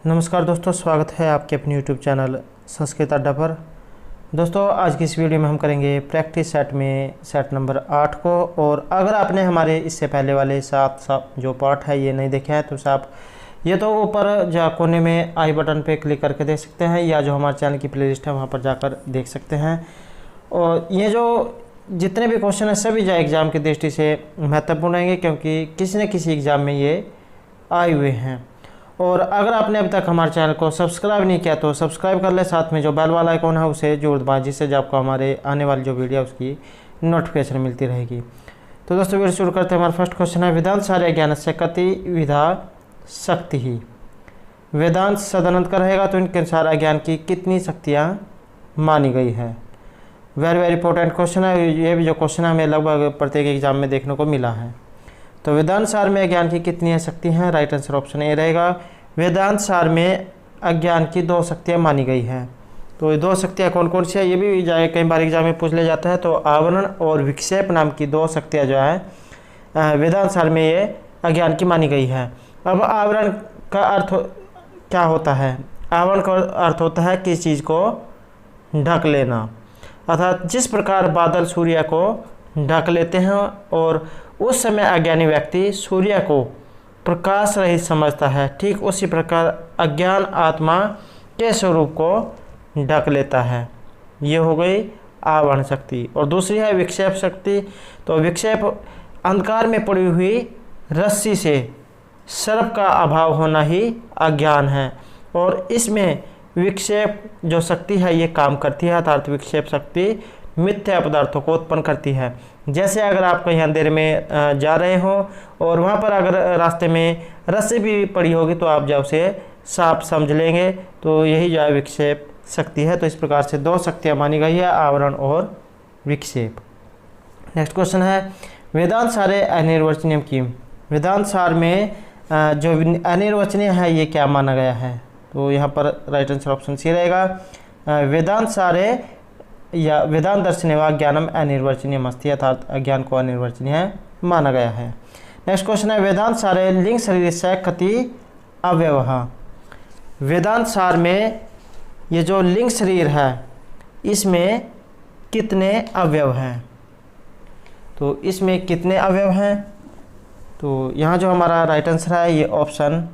नमस्कार दोस्तों, स्वागत है आपके अपने YouTube चैनल संस्कृत अड्डा पर। दोस्तों, आज की इस वीडियो में हम करेंगे प्रैक्टिस सेट में सेट नंबर 8 को। और अगर आपने हमारे इससे पहले वाले 7 जो पार्ट है ये नहीं देखे हैं तो आप ये तो ऊपर जो कोने में आई बटन पे क्लिक करके देख सकते हैं, या जो हमारे चैनल की प्लेलिस्ट है वहाँ पर जाकर देख सकते हैं। और ये जो जितने भी क्वेश्चन हैं सभी जो एग्ज़ाम की दृष्टि से महत्वपूर्ण रहेंगे, क्योंकि किसी न किसी एग्ज़ाम में ये आए हुए हैं। और अगर आपने अब तक हमारे चैनल को सब्सक्राइब नहीं किया तो सब्सक्राइब कर ले, साथ में जो बेल वाला आइकॉन है उसे जरूर दबाएं, जिससे जब आपको हमारे आने वाली जो वीडियो है उसकी नोटिफिकेशन मिलती रहेगी। तो दोस्तों वीडियो शुरू करते हैं। हमारा फर्स्ट क्वेश्चन है, वेदांत सारे ज्ञान से कति विधा शक्ति ही। वेदांत सदानंद का रहेगा तो इनके अनुसार अज्ञान की कितनी शक्तियाँ मानी गई है। वेरी वेरी इंपॉर्टेंट क्वेश्चन है। ये भी जो क्वेश्चन है हमें लगभग प्रत्येक एग्जाम में देखने को मिला है। तो वेदांत सार में अज्ञान की कितनी शक्ति हैं? राइट आंसर ऑप्शन ए रहेगा। वेदांत सार में अज्ञान की 2 शक्तियाँ मानी गई हैं। तो ये 2 शक्तियाँ कौन कौन सी है ये भी जाए कई बार एग्जाम में पूछ लिया जाता है। तो आवरण और विक्षेप नाम की 2 शक्तियाँ जो है वेदांत सार में ये अज्ञान की मानी गई है। अब आवरण का अर्थ क्या होता है? आवरण का अर्थ होता है किसी चीज़ को ढक लेना, अर्थात जिस प्रकार बादल सूर्य को ढक लेते हैं और उस समय अज्ञानी व्यक्ति सूर्य को प्रकाश रहित समझता है, ठीक उसी प्रकार अज्ञान आत्मा के स्वरूप को ढक लेता है। ये हो गई आवरण शक्ति। और दूसरी है विक्षेप शक्ति। तो विक्षेप अंधकार में पड़ी हुई रस्सी से सर्प का अभाव होना ही अज्ञान है, और इसमें विक्षेप जो शक्ति है ये काम करती है, अर्थात विक्षेप शक्ति मिथ्या पदार्थों को उत्पन्न करती है। जैसे अगर आप कहीं अंधेरे में जा रहे हो और वहाँ पर अगर रास्ते में रस्सी भी पड़ी होगी तो आप जब उसे साफ समझ लेंगे, तो यही जो है विक्षेप शक्ति है। तो इस प्रकार से 2 शक्तियाँ मानी गई है, आवरण और विक्षेप। नेक्स्ट क्वेश्चन है, वेदांत सारे अनिर्वचनीय की। वेदांत सार में जो अनिर्वचनीय है ये क्या माना गया है? तो यहाँ पर राइट आंसर ऑप्शन सी रहेगा। वेदांत सारे या वेदांत दर्शन व ज्ञानम अनिर्वचनीय मस्ती, अर्थात अज्ञान को अनिर्वचनीय माना गया है। नेक्स्ट क्वेश्चन है, वेदांत सारे लिंग शरीर से कति अवयव। वेदांत सार में ये जो लिंग शरीर है इसमें कितने अवयव हैं? तो इसमें कितने अवयव हैं? तो यहाँ जो हमारा राइट आंसर है ये ऑप्शन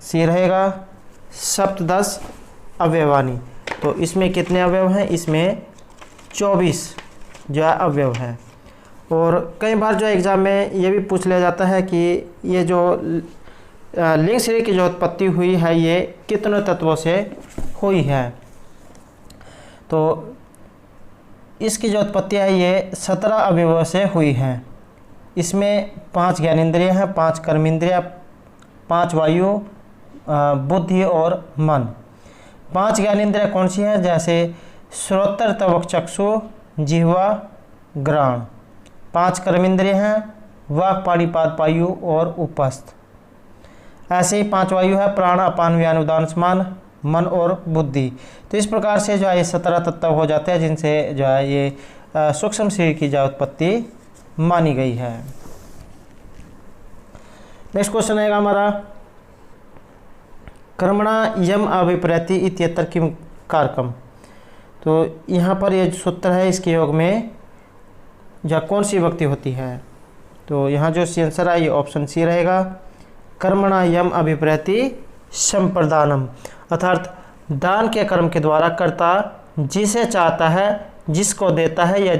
सी रहेगा, सप्तदश अवयवानी। तो इसमें कितने अवयव हैं? इसमें 24 जो है अवयव हैं। और कई बार जो एग्ज़ाम में ये भी पूछ लिया जाता है कि ये जो लिंग शरीर की जो उत्पत्ति हुई है ये कितने तत्वों से हुई है? तो इसकी जो उत्पत्ति है ये 17 अवयवों से हुई है। इसमें 5 ज्ञानेंद्रिय हैं, 5 कर्मेंद्रिय, 5 वायु, बुद्धि और मन। 5 ज्ञानेंद्रिय कौन सी हैं? जैसे श्रोत्र, त्वक, चक्षु, जिह्वा, घ्राण। 5 कर्मेंद्रिय हैं, वाक्, पाणिपाद, पायु और उपस्थ। ऐसे ही 5 वायु है, प्राण, अपान, व्यान, उदान, समान, मन और बुद्धि। तो इस प्रकार से जो है ये 17 तत्व हो जाते हैं जिनसे जो है ये सूक्ष्म शरीर की जो उत्पत्ति मानी गई है। नेक्स्ट क्वेश्चन आएगा हमारा, कर्मणा यम अभिप्रति इत्यत्र किम कारकम। तो यहाँ पर ये सूत्र है इसके योग में जो कौन सी विभक्ति होती है? तो यहाँ जो आंसर है ये ऑप्शन सी रहेगा, कर्मणा यम अभिप्रति संप्रदानम, अर्थात दान के कर्म के द्वारा कर्ता जिसे चाहता है, जिसको देता है या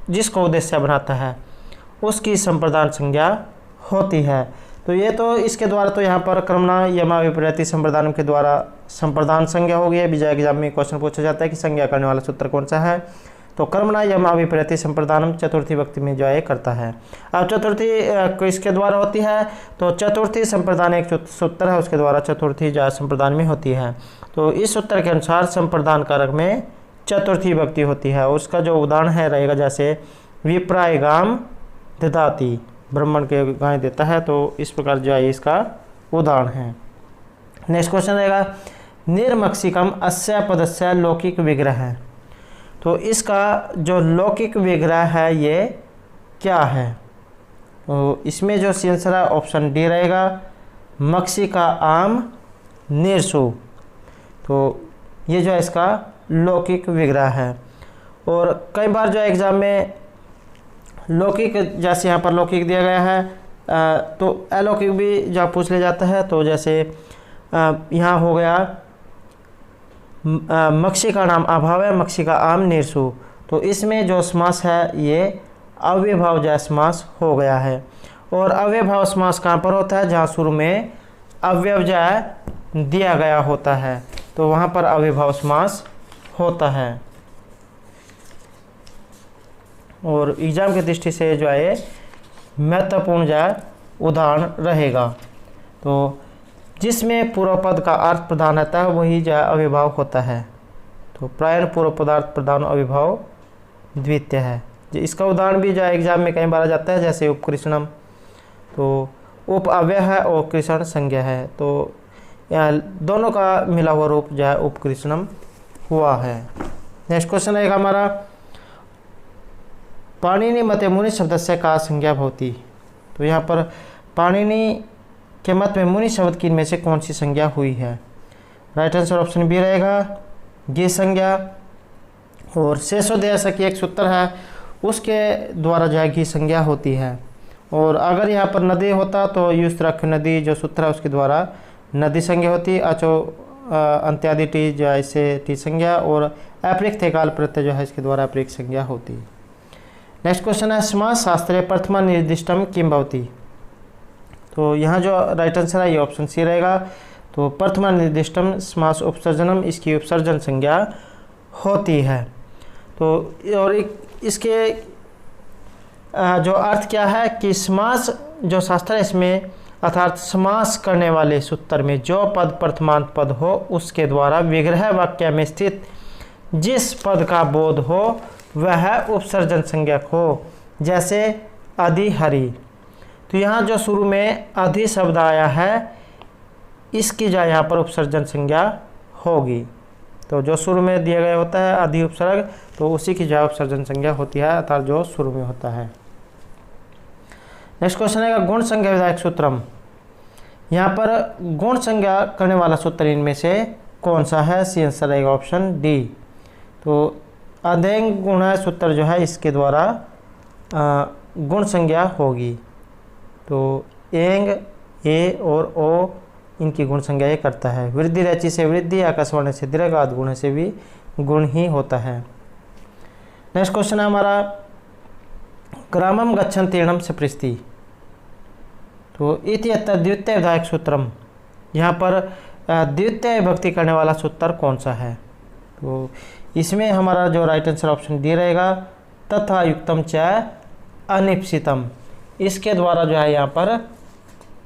जिसको उद्देश्य बनाता है उसकी संप्रदान संज्ञा होती है। तो ये तो इसके द्वारा तो यहाँ पर कर्मणा यमाभिप्रति संप्रदानम के द्वारा संप्रदान संज्ञा हो गई है। विजय एग्जाम में क्वेश्चन पूछा जाता है कि संज्ञा करने वाला सूत्र कौन सा है? तो कर्मणा यमाभिप्रति संप्रदानम चतुर्थी व्यक्ति में जो है करता है। अब चतुर्थी किसके द्वारा होती है? तो चतुर्थी संप्रदान एक सूत्र है, उसके द्वारा चतुर्थी जो है संप्रदान में होती है। तो इस सूत्र के अनुसार संप्रदान कारक में चतुर्थी व्यक्ति होती है। और उसका जो उदाहरण है रहेगा जैसे विप्राय गाम ददाति, ब्राह्मण के गाय देता है। तो इस प्रकार जो है इसका उदाहरण है। नेक्स्ट क्वेश्चन रहेगा, निर्मक्षिकम अस्य पदस्य लौकिक विग्रह है। तो इसका जो लौकिक विग्रह है ये क्या है? तो इसमें जो आंसर है ऑप्शन डी रहेगा, मक्षी का आम नीरसु। तो ये जो है इसका लौकिक विग्रह है। और कई बार जो एग्ज़ाम में लौकिक, जैसे यहाँ पर लौकिक दिया गया है, तो अलौकिक भी जब पूछ लिया जाता है, तो जैसे यहाँ हो गया मक्षी का नाम अभाव है, मक्षी का आम नीरसु। तो इसमें जो समास है ये अव्ययभाव जय समास हो गया है। और अव्ययभाव समास कहाँ पर होता है? जहाँ शुरू में अव्यवजय दिया गया होता है, तो वहाँ पर अव्ययभाव समास होता है। और एग्जाम की दृष्टि से जो है महत्वपूर्ण जो है उदाहरण रहेगा। तो जिसमें पूर्व पद का अर्थ प्रधान रहता है वही जो है अव्ययभाव होता है। तो प्रायः पूर्व पदार्थ प्रधान अव्ययभाव द्वितीय है। इसका उदाहरण भी जो है एग्जाम में कई बार आ जाता है, जैसे उपकृष्णम। तो उप अव्यय है और कृष्ण संज्ञा है, तो दोनों का मिला हुआ रूप जो है उपकृष्णम हुआ है। नेक्स्ट क्वेश्चन रहेगा हमारा, पाणिनि मते मुनि शब्द से का संज्ञा भवति। तो यहाँ पर पाणिनि के मत में मुनि शब्द की इनमें से कौन सी संज्ञा हुई है? राइट आंसर ऑप्शन बी रहेगा, गी संज्ञा। और शेषोदय की एक सूत्र है, उसके द्वारा जो है घी संज्ञा होती है। और अगर यहाँ पर नदी होता तो युस्त्रक नदी जो सूत्र है उसके द्वारा नदी संज्ञा होती। अचो अंत्यादि टी जो है इससे टी संज्ञा, और अपरिक्त काल प्रत्यय जो है इसके द्वारा अपरिक्त संज्ञा होती। नेक्स्ट क्वेश्चन है, समास शास्त्रे प्रथमा निर्दिष्टम किम भवति। तो यहाँ जो राइट आंसर है ये ऑप्शन सी रहेगा। तो प्रथमा निर्दिष्टम समास उपसर्जनम, इसकी उपसर्जन संज्ञा होती है। तो और इसके जो अर्थ क्या है कि समास जो शास्त्र है इसमें, अर्थात समास करने वाले सूत्र में जो पद प्रथमांत पद हो उसके द्वारा विग्रह वाक्य में स्थित जिस पद का बोध हो वह उपसर्जन संज्ञक हो। जैसे अधि हरि। तो यहाँ जो शुरू में अधि शब्द आया है इसकी जो यहाँ पर उपसर्जन संज्ञा होगी। तो जो शुरू में दिया गया होता है अधि उपसर्ग, तो उसी की जो उपसर्जन संज्ञा होती है, अर्थात जो शुरू में होता है। नेक्स्ट क्वेश्चन है गुण संज्ञा विधायक सूत्रम। यहाँ पर गुण संज्ञा करने वाला सूत्र इनमें से कौन सा है? सी आंसर रहेगा ऑप्शन डी। तो अध्ययन गुण सूत्र जो है इसके द्वारा गुण संज्ञा होगी। तो एंग, ए और ओ इनकी गुण संज्ञा ये करता है। वृद्धि रचि से वृद्धि, आकाशवाणी से दीर्घ, आदि गुण से भी गुण ही होता है। नेक्स्ट क्वेश्चन है हमारा, ग्रामम गच्छन् तीर्णम से पृष्टि। तो इत्यत्र द्वितीय विधायक सूत्रम। यहाँ पर द्वितीय विभक्ति करने वाला सूत्र कौन सा है? तो इसमें हमारा जो राइट आंसर ऑप्शन डी रहेगा, तथा युक्तम च अनिप्सितम। इसके द्वारा जो है यहाँ पर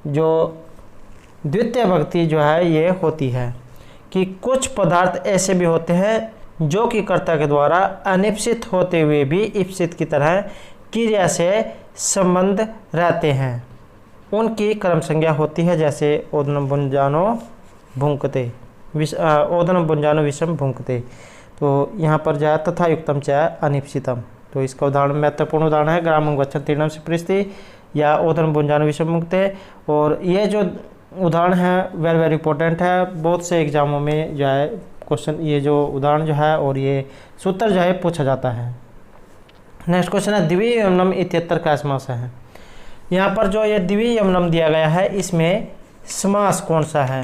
जो द्वितीय विभक्ति जो है ये होती है कि कुछ पदार्थ ऐसे भी होते हैं जो कि कर्ता के द्वारा अनिप्सित होते हुए भी इप्सित की तरह क्रिया से संबंध रहते हैं, उनकी कर्म संज्ञा होती है। जैसे ओदनम भुंजानो भुंकते, ओदनम भुंजानो विषम भुंकते। तो यहाँ पर जाए तथा युक्तम च अनिप्सितम। तो इसका उदाहरण महत्वपूर्ण उदाहरण है ग्रामम गच्छन् तीर्णम से पृष्टि या ओदनम भुंजानो विषम भुंकते। और ये जो उदाहरण है वेरी इंपॉर्टेंट है, बहुत से एग्जामों में जो है क्वेश्चन ये जो उदाहरण जो है और ये सूत्र जो है पूछा जाता है। नेक्स्ट क्वेश्चन है, द्वि यमनम इत्यत्र का समास है। यहाँ पर जो ये द्वि यमनम दिया गया है इसमें समास कौन सा है?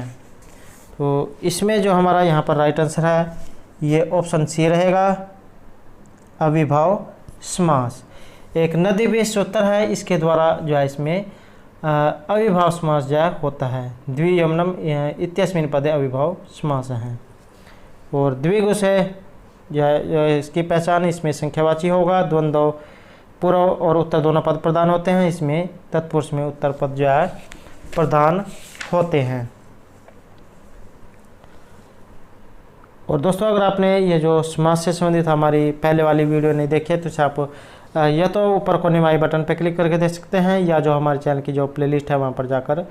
तो इसमें जो हमारा यहाँ पर राइट आंसर है ये ऑप्शन सी रहेगा, अविभाव समास। एक नदी भी सूत्र है, इसके द्वारा जो है इसमें अविभाव समास जो होता है। द्वियमनम इत्यस्मिन् पदे अविभाव समास है। और द्विगु से जो है इसकी पहचान, इसमें संख्यावाची होगा। द्वंद्व पूर्व और उत्तर दोनों पद प्रधान होते हैं, इसमें तत्पुरुष में उत्तर पद जो है प्रधान होते हैं। और दोस्तों अगर आपने ये जो समास से संबंधित हमारी पहले वाली वीडियो नहीं देखी है तो आप या तो ऊपर कोने में आई बटन पर क्लिक करके देख सकते हैं, या जो हमारे चैनल की जो प्लेलिस्ट है वहाँ पर जाकर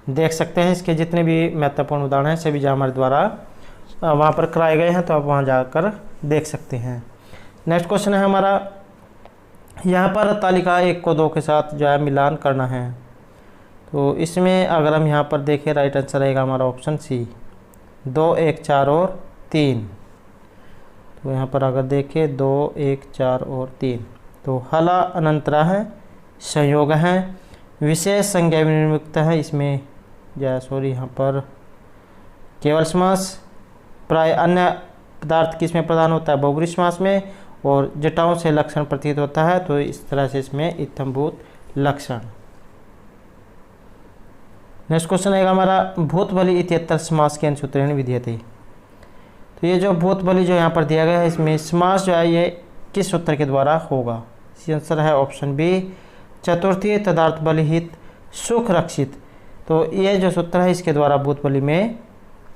देख सकते हैं। इसके जितने भी महत्वपूर्ण उदाहरण हैं सभी जो हमारे द्वारा वहाँ पर कराए गए हैं, तो आप वहाँ जाकर देख सकते हैं। नेक्स्ट क्वेश्चन है हमारा, यहाँ पर तालिका 1 को 2 के साथ जो है मिलान करना है। तो इसमें अगर हम यहाँ पर देखें, राइट आंसर रहेगा हमारा ऑप्शन सी, 2, 1, 4 और 3। तो यहाँ पर अगर देखें 2, 1, 4 और 3, तो हला अनंतरा है, संयोग है, विशेष संज्ञा विनिर्मुक्त है, इसमें यहाँ पर केवल समास, प्राय अन्य पदार्थ किसमें प्रदान होता है, बहुब्रीहि समास में, और जटाओं से लक्षण प्रतीत होता है, तो इस तरह से इसमें इत्थम्भूत लक्षण। नेक्स्ट क्वेश्चन आएगा हमारा, भूतबली इत्यत्र समास के अनुसूत्रेण विधीयते। तो ये जो भूतबली जो यहाँ पर दिया गया है, इसमें समास जो है ये किस सूत्र के द्वारा होगा? इसका आंसर है ऑप्शन बी, चतुर्थी तदार्थ बलिहित सुख रक्षित। तो ये जो सूत्र है इसके द्वारा भूतबली में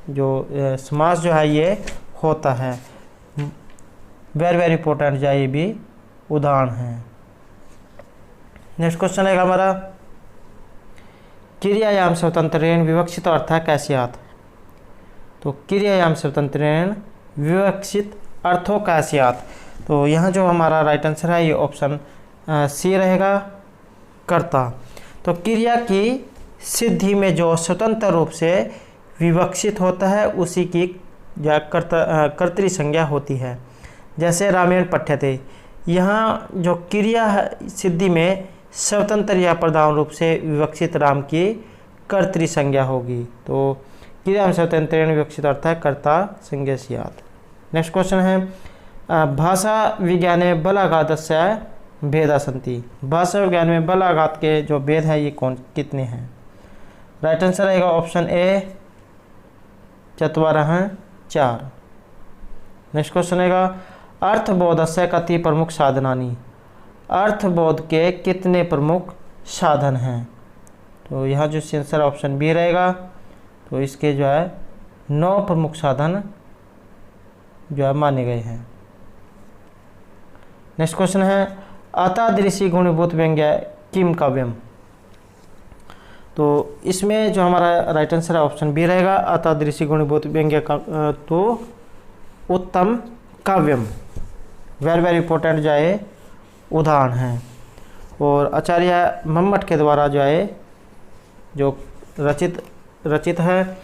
जो समास जो है ये होता है। वेरी इंपॉर्टेंट जो है ये भी उदाहरण है। नेक्स्ट क्वेश्चन है हमारा, क्रियायाम स्वतंत्रेण विवक्षित अर्थ कैस्यात्। तो क्रियायाम स्वतंत्रेण विवक्षित अर्थों कैस्यात्। तो यहाँ जो हमारा राइट आंसर है ये ऑप्शन सी रहेगा, कर्ता। तो क्रिया की सिद्धि में जो स्वतंत्र रूप से विवक्षित होता है उसी की कर्तृ संज्ञा होती है। जैसे रामायण पठ्यते, यहाँ जो क्रिया सिद्धि में स्वतंत्र या प्रधान रूप से विवक्षित राम की कर्तृ संज्ञा होगी। तो क्रिया स्वतंत्रेण विवक्षित अर्थ है कर्ता संज्ञा स्यात्। नेक्स्ट क्वेश्चन है, भाषा विज्ञाने बलाघातस्य भेदा सन्ति। भाषा विज्ञान में बलाघात के जो भेद हैं ये कितने हैं? राइट आंसर रहेगा ऑप्शन ए, चत्वारः 4। नेक्स्ट क्वेश्चन है, अर्थबोधस्य कति प्रमुख साधनानि। अर्थबोध के कितने प्रमुख साधन हैं? तो यहाँ जो आंसर ऑप्शन बी रहेगा। तो इसके जो है 9 प्रमुख साधन जो है माने गए हैं। नेक्स्ट क्वेश्चन है, अतादृशी गुणीभूत व्यंग्य किम काव्यम। तो इसमें जो हमारा राइट आंसर है ऑप्शन बी रहेगा, अतादृशी गुणीभूत व्यंग्य का तो उत्तम काव्यम। वेरी इंपॉर्टेंट जो है उदाहरण है। और आचार्य मम्मट के द्वारा जो है जो रचित है।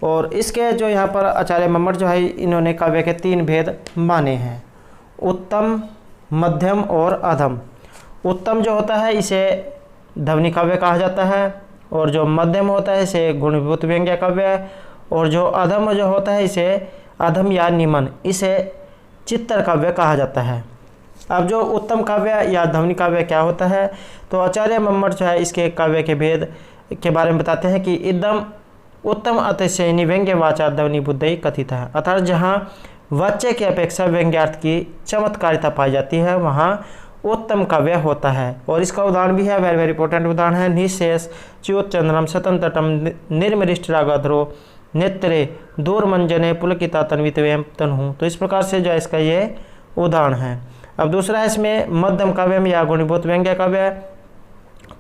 और इसके जो यहाँ पर आचार्य मम्मट जो है इन्होंने काव्य के 3 भेद माने हैं, उत्तम, मध्यम और अधम। उत्तम जो होता है इसे ध्वनि काव्य कहा जाता है, और जो मध्यम होता है इसे गुणीभूत व्यंग्य काव्य, और जो अधम जो होता है इसे अधम या निमन, इसे चित्तर काव्य कहा जाता है। अब जो उत्तम काव्य या ध्वनि काव्य क्या होता है, तो आचार्य मम्मट जो है इसके काव्य के भेद के बारे में बताते हैं कि एकदम उत्तम अतिशयनी व्यंग्य वाचा ध्वनि बुद्धि कथित है। अर्थात जहाँ वाच्य की अपेक्षा व्यंग्यार्थ की चमत्कारिता पाई जाती है वहाँ उत्तम काव्य होता है। और इसका उदाहरण भी है, वेरी इंपॉर्टेंट उदाहरण है, निशेष च्युतचंद्रम स्वतंत्रतम निर्मरिष्ट रागाधरो नेत्रे दूरमंजने पुलकिता तन्वित वेम तनहु। तो इस प्रकार से जो है इसका ये उदाहरण है। अब दूसरा है इसमें मध्यम काव्य में या गुणीभूत व्यंग्य काव्य।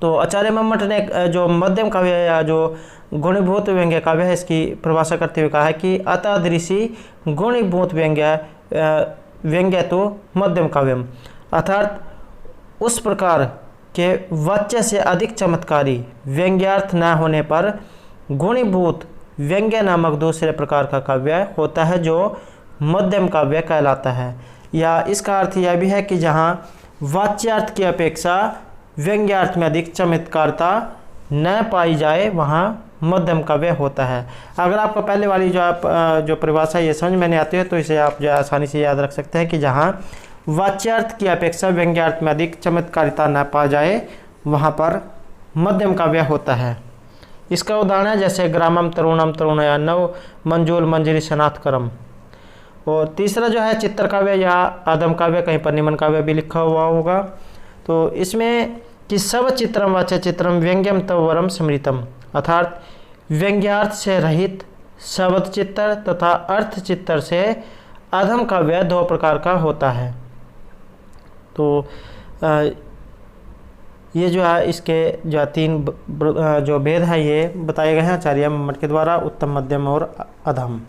तो आचार्य मम्मट ने जो मध्यम काव्य या जो गुणीभूत व्यंग्य काव्य है इसकी परिभाषा करते हुए कहा है कि अतादृशी गुणीभूत व्यंग्य तो मध्यम काव्यम, अर्थात उस प्रकार के वाच्य से अधिक चमत्कारी व्यंग्यार्थ न होने पर गुणीभूत व्यंग्य नामक दूसरे प्रकार का काव्य होता है जो मध्यम काव्य कहलाता है। या इसका अर्थ यह भी है कि जहाँ वाच्यार्थ की अपेक्षा व्यंग्यार्थ में अधिक चमत्कारिता न पाई जाए वहाँ मध्यम काव्य होता है। अगर आपको पहले वाली जो परिभाषा ये समझ में नहीं आती है तो इसे आप जो आसानी से याद रख सकते हैं कि जहाँ वाच्यार्थ की अपेक्षा व्यंग्यार्थ में अधिक चमत्कारिता न पा जाए वहाँ पर मध्यम काव्य होता है। इसका उदाहरण है जैसे ग्रामम तरुणम तरुणया नव मंजूल मंजरी सनाथ करम। और तीसरा जो है चित्र काव्य या आदम काव्य, कहीं पर निमन काव्य भी लिखा हुआ होगा। तो इसमें कि सब चित्रम वाच्य चित्रम व्यंग्यम तव वरम स्मृतम, अर्थात व्यंग्यार्थ से रहित शब्द चित्र तथा अर्थ चित्र से आधम काव्य 2 प्रकार का होता है। तो ये जो है इसके जो 3 जो भेद है ये बताए गए हैं आचार्य मम्मट के द्वारा, उत्तम, मध्यम और अधम।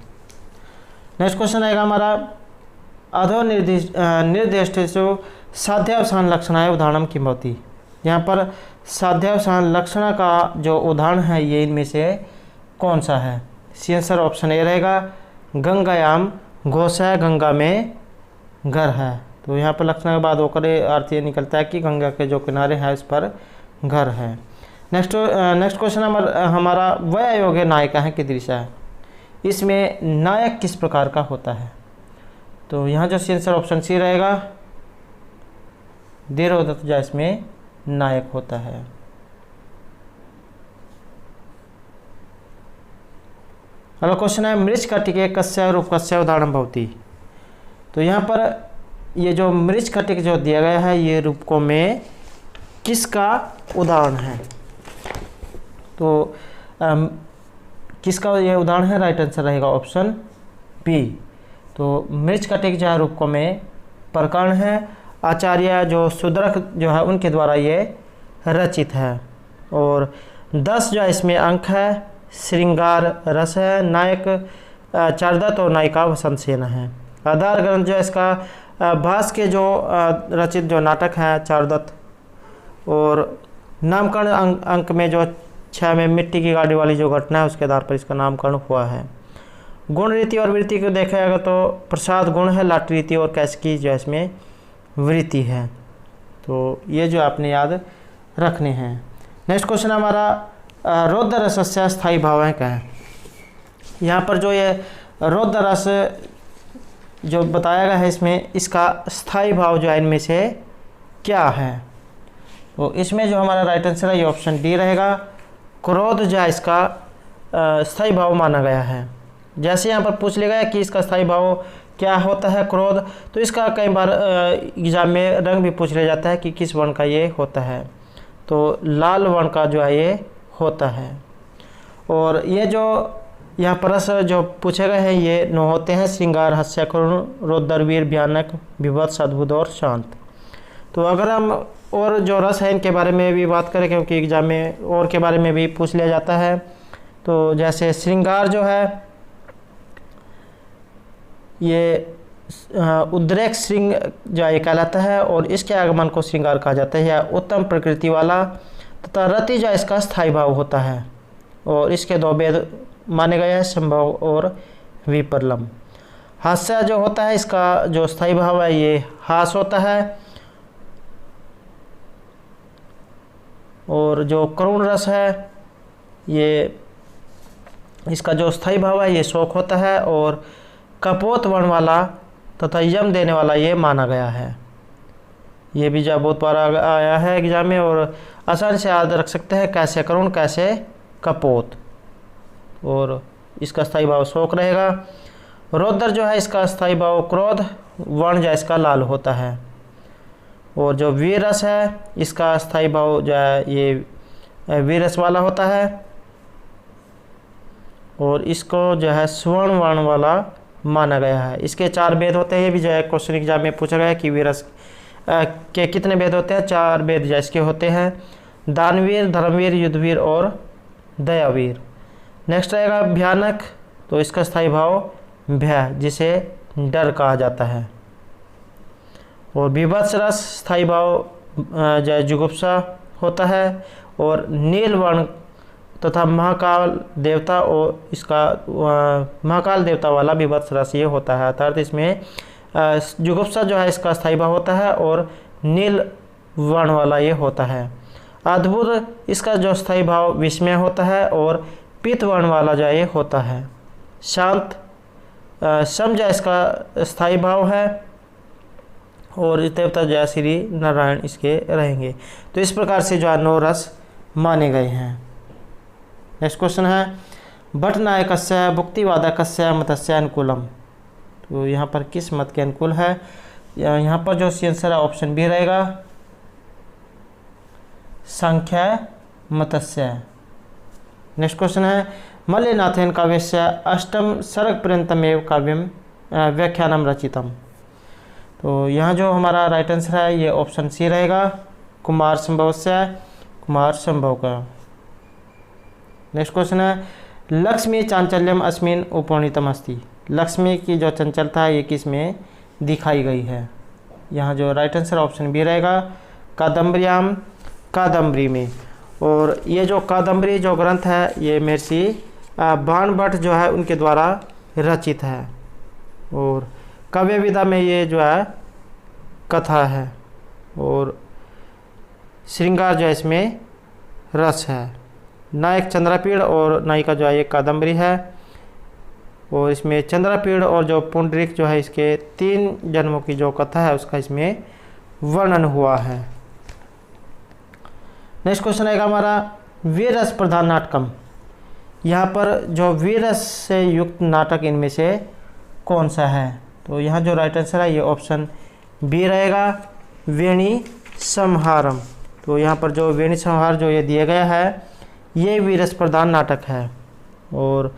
नेक्स्ट क्वेश्चन आएगा हमारा, अधो निर्दिष्टेषु साध्यावसान लक्षणाएं उदाहरणम किं भवति। यहाँ पर साध्यावसान लक्षणा का जो उदाहरण है ये इनमें से कौन सा है? सी आंसर ऑप्शन ए रहेगा, गंगायाम घोषा गंगा में घर है। तो यहाँ पर लक्षणा के बाद होकर अर्थ ये निकलता है कि गंगा के जो किनारे हैं उस पर घर है। नेक्स्ट क्वेश्चन हमारा वह अयोग्य नायिका है की दृश्य है, इसमें नायक किस प्रकार का होता है? तो यहाँ जो सी आंसर ऑप्शन सी रहेगा, देरोदत्त जो इसमें नायक होता है। अगला क्वेश्चन है मृच कटिके कस्य रूप कस्य उदाहरण भवति। तो यहाँ पर ये जो मृच कटिक जो दिया गया है ये रूपकों में किसका उदाहरण है? तो किसका ये उदाहरण है? राइट आंसर रहेगा ऑप्शन बी। तो मृच कटिक जो है रूपकों में प्रकरण है, आचार्य जो सुदर्श जो है उनके द्वारा ये रचित है। और 10 जो इसमें अंक है, श्रृंगार रस है, नायक चारुदत्त और नायिका वसंत सेन है। आधार ग्रंथ जो इसका भास के जो रचित जो नाटक है चारुदत्त, और नामकरण अंक में जो 6 में मिट्टी की गाड़ी वाली जो घटना है उसके आधार पर इसका नामकरण हुआ है। गुण रीति और वृत्ति को देखा जाएगा तो प्रसाद गुण है, लाट रीति और कैसकी जो इसमें वृत्ति है। तो ये जो आपने याद रखने हैं। नेक्स्ट क्वेश्चन हमारा रौद्र रसस्य स्थायी भाव है क्या है? यहाँ पर जो ये रौद्र रस जो बताया गया है इसमें इसका स्थायी भाव जो है इनमें से क्या है? तो इसमें जो हमारा राइट आंसर है ये ऑप्शन डी रहेगा, क्रोध जो है इसका स्थायी भाव माना गया है। जैसे यहाँ पर पूछ लिया गया कि इसका स्थायी भाव क्या होता है क्रोध, तो इसका कई बार एग्जाम में रंग भी पूछ लिया जाता है कि किस वर्ण का ये होता है। तो लाल वर्ण का जो है ये होता है। और ये जो यहाँ प्रश्न जो पूछे गए हैं ये 9 होते हैं, श्रृंगार, हास्य, करुण, रौद्र, वीर, भयानक, विभत्स, अद्भुत और शांत। तो अगर हम और जो रस है इनके बारे में भी बात करें, क्योंकि एग्जाम में और के बारे में भी पूछ लिया जाता है। तो जैसे श्रृंगार जो है ये उद्रेक श्रृंग जो ये कहलाता है और इसके आगमन को श्रृंगार कहा जाता है, या उत्तम प्रकृति वाला, तथा रति जो इसका स्थायी भाव होता है। और इसके 2 भेद माने गए हैं, संभव और विपर्लम। हास्य जो होता है इसका जो स्थायी भाव है ये हास होता है। और जो करुण रस है ये इसका जो स्थायी भाव है ये शोक होता है। और कपोत वर्ण वाला तथा यम देने वाला ये माना गया है। ये भी जो बहुत बार आया है एग्जाम में और आसानी से याद रख सकते हैं, कैसे करुण कैसे कपोत। और इसका स्थायी भाव शोक रहेगा। रौद्र जो है इसका स्थायी भाव क्रोध, वर्ण जो इसका लाल होता है। और जो वीर रस है इसका स्थायी भाव जो है ये वीर रस वाला होता है। और इसको जो है स्वर्ण वर्ण वाला माना गया है। इसके 4 भेद होते हैं, ये भी जो है क्वेश्चन एग्जाम में पूछा गया है कि वीरस के कितने भेद होते हैं? 4 भेद जो इसके होते हैं, दानवीर, धर्मवीर, युद्धवीर और दयावीर। नेक्स्ट रहेगा भयानक, तो इसका स्थायी भाव भय, जिसे डर कहा जाता है। और विभत्स रस स्थायी भाव जो है जुगुप्सा होता है। और नील वर्ण तथा महाकाल देवता और इसका महाकाल देवता वाला विभत्स रस ये होता है। अर्थात इसमें जुगुप्सा जो है इसका स्थायी भाव होता है और नील वर्ण वाला ये होता है। अद्भुत इसका जो स्थायी भाव विस्मय होता है और पीत वर्ण वाला जो ये होता है। शांत समझ इसका स्थायी भाव है और देवता जय श्री नारायण इसके रहेंगे। तो इस प्रकार से जो 9 रस माने गए हैं। नेक्स्ट क्वेश्चन है भट्टनायकस्य भुक्तिवादकस्य मतस्य अनुकूलम। तो यहाँ पर किस मत के अनुकूल है? यहाँ पर जो सी आंसर है ऑप्शन बी रहेगा, संख्या मतस्य। नेक्स्ट क्वेश्चन है मल्लिनाथेन काव्यस्य अष्टम सर्ग पर्यंतमेव काव्यम व्याख्यानम रचितम। तो यहाँ जो हमारा राइट आंसर है ये ऑप्शन सी रहेगा, कुमार संभवस्य, कुमार संभव का। नेक्स्ट क्वेश्चन है लक्ष्मी चांचल्यम अस्मिन उपवर्णितम अस्ति। लक्ष्मी की जो चंचलता है ये किस में दिखाई गई है? यहाँ जो राइट आंसर ऑप्शन बी रहेगा, कादम्बर्याम, कादम्बरी में। और ये जो कादम्बरी जो ग्रंथ है ये महर्षि बाणभट्ट जो है उनके द्वारा रचित है। और काव्य विधा में ये जो है कथा है और श्रृंगार जो है इसमें रस है। नायक चंद्रपीड़ और नायिका जो है ये कादम्बरी है। और इसमें चंद्रपीड़ और जो पुंडरीक जो है इसके 3 जन्मों की जो कथा है उसका इसमें वर्णन हुआ है। नेक्स्ट क्वेश्चन आएगा हमारा वीर रस प्रधान नाटकम। यहाँ पर जो वीर रस से युक्त नाटक इनमें से कौन सा है? तो यहाँ जो राइट आंसर है ये ऑप्शन बी रहेगा, वेणी संहारम। तो यहाँ पर जो वेणी संहार जो ये दिया गया है ये वीर रस प्रधान नाटक है। और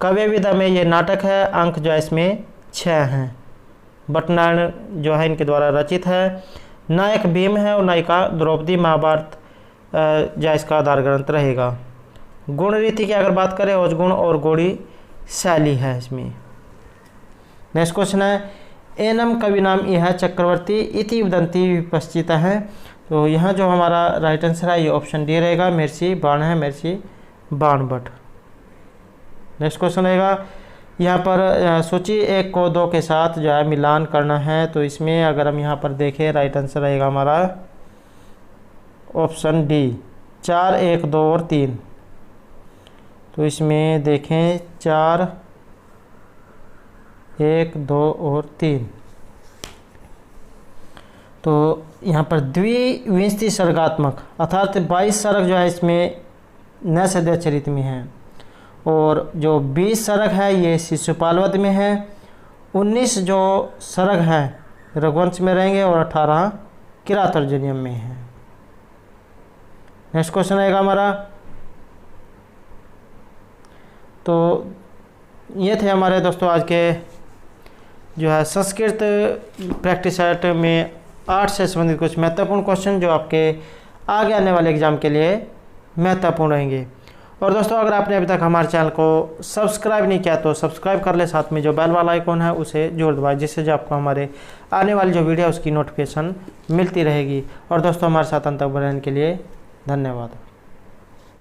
काव्य विधा में ये नाटक है, अंक जो है इसमें 6 हैं। भट्टनारायण जो है इनके द्वारा रचित है। नायक भीम है और नायिका द्रौपदी, महाभारत जो इसका आधार ग्रंथ रहेगा। गुण रीति की अगर बात करें औजगुण और गौड़ी शैली है इसमें। नेक्स्ट क्वेश्चन है एनम कवि नाम यह चक्रवर्ती इति वदंती विपश्चित है। तो यहाँ जो हमारा राइट आंसर है ये ऑप्शन डी रहेगा, महर्षि बाण है, महर्षि बाणभट्ट। नेक्स्ट क्वेश्चन रहेगा यहाँ पर सूची 1 को 2 के साथ जो है मिलान करना है। तो इसमें अगर हम यहाँ पर देखें राइट आंसर रहेगा हमारा ऑप्शन डी 4, 1, 2 और 3। तो इसमें देखें 4, 1, 2 और 3। तो यहाँ पर द्विविंशति सर्गात्मक अर्थात 22 सर्ग जो है इसमें नैषधीय चरित्र में है। और जो 20 सर्ग है ये शिशुपाल वध में है। 19 जो सर्ग है रघुवंश में रहेंगे और 18 किरातार्जुनीय में है। नेक्स्ट क्वेश्चन आएगा हमारा। तो ये थे हमारे दोस्तों आज के जो है संस्कृत प्रैक्टिस सेट में 8 से संबंधित कुछ महत्वपूर्ण क्वेश्चन जो आपके आगे आने वाले एग्जाम के लिए महत्वपूर्ण रहेंगे। और दोस्तों अगर आपने अभी तक हमारे चैनल को सब्सक्राइब नहीं किया तो सब्सक्राइब कर ले, साथ में जो बेल वाला आइकॉन है उसे जोड़ दबाएं, जिससे जो आपको हमारे आने वाली जो वीडियो है उसकी नोटिफिकेशन मिलती रहेगी। और दोस्तों हमारे साथ अंत तक रहने के लिए धन्यवाद।